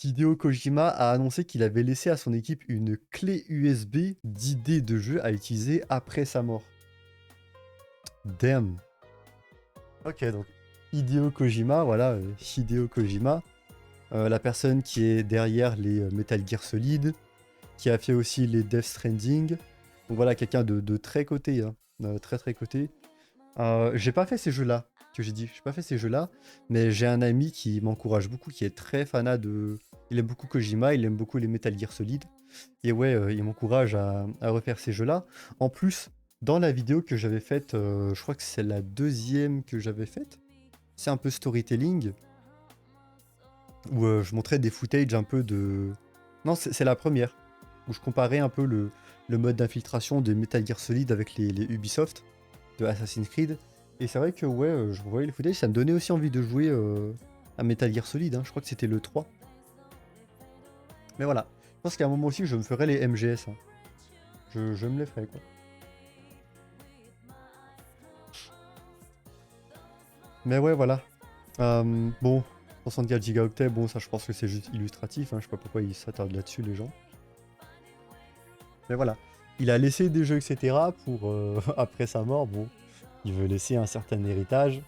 Hideo Kojima a annoncé qu'il avait laissé à son équipe une clé USB d'idées de jeu à utiliser après sa mort. Damn. Ok, donc Hideo Kojima, voilà, Hideo Kojima, la personne qui est derrière les Metal Gear Solid, qui a fait aussi les Death Stranding. Donc voilà, quelqu'un de très coté, hein, très très coté. J'ai pas fait ces jeux-là, que j'ai dit, j'ai pas fait ces jeux-là, mais j'ai un ami qui m'encourage beaucoup, qui est très fanat de... Il aime beaucoup Kojima, il aime beaucoup les Metal Gear Solid, et ouais, il m'encourage à refaire ces jeux-là. En plus, dans la vidéo que j'avais faite, je crois que c'est la deuxième que j'avais faite, c'est un peu storytelling, où je montrais des footage un peu de... Non, c'est la première, où je comparais un peu le mode d'infiltration de Metal Gear Solid avec les Ubisoft de Assassin's Creed. Et c'est vrai que ouais, je voyais le footage, ça me donnait aussi envie de jouer à Metal Gear Solid, hein. Je crois que c'était le 3. Mais voilà, je pense qu'à un moment aussi, je me ferai les MGS, hein. Je me les ferai, quoi. Mais ouais, voilà. Bon, 64 gigaoctets, bon, ça je pense que c'est juste illustratif, hein. Je sais pas pourquoi ils s'attardent là-dessus, les gens. Mais voilà. Il a laissé des jeux, etc. pour, après sa mort, bon, il veut laisser un certain héritage.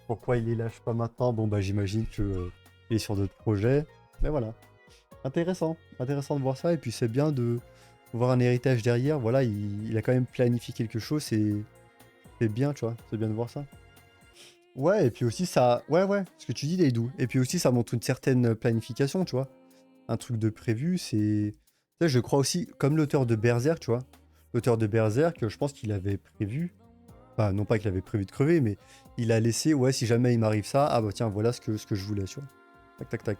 Pourquoi il les lâche pas maintenant? Bon, bah j'imagine que il est sur d'autres projets. Mais voilà. Intéressant. Intéressant de voir ça. Et puis c'est bien de voir un héritage derrière. Voilà, il a quand même planifié quelque chose. C'est bien, tu vois. C'est bien de voir ça. Ouais, et puis aussi ça... Ouais, ouais, ce que tu dis, Daidou. Et puis aussi ça montre une certaine planification, tu vois. Un truc de prévu, c'est... Tu sais, je crois aussi, comme l'auteur de Berserk, tu vois. L'auteur de Berserk, je pense qu'il avait prévu... Enfin, non pas qu'il avait prévu de crever, mais il a laissé, ouais, si jamais il m'arrive ça, ah bah tiens, voilà ce que je voulais, tu vois. Tac, tac, tac.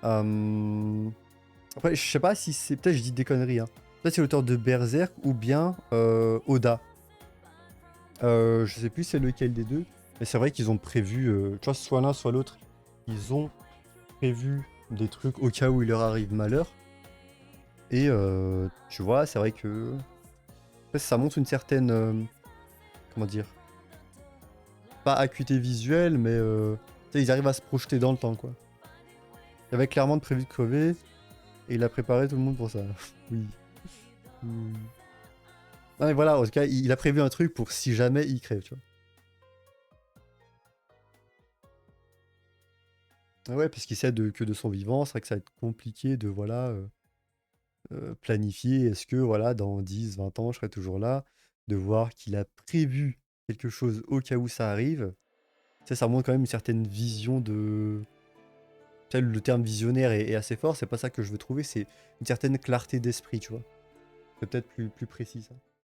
Euh, Après, je sais pas si c'est... Peut-être je dis des conneries, hein. Peut-être c'est l'auteur de Berserk ou bien Oda. Je sais plus c'est lequel des deux, mais c'est vrai qu'ils ont prévu, tu vois, soit l'un, soit l'autre. Ils ont prévu des trucs au cas où il leur arrive malheur. Et tu vois, c'est vrai que après, ça montre une certaine, comment dire, pas acuité visuelle, mais tu sais, ils arrivent à se projeter dans le temps, quoi. Il avait clairement prévu de crever, et il a préparé tout le monde pour ça. Oui. Hmm. Non mais voilà, en tout cas, il a prévu un truc pour si jamais il crève, tu vois. Ah ouais, parce qu'il sait que de son vivant, c'est vrai que ça va être compliqué de, voilà, planifier. Est-ce que, voilà, dans 10, 20 ans, je serai toujours là? De voir qu'il a prévu quelque chose au cas où ça arrive. Ça montre quand même une certaine vision de... Tu sais, le terme visionnaire est assez fort, c'est pas ça que je veux trouver, c'est une certaine clarté d'esprit, tu vois. C'est peut-être plus précis, ça.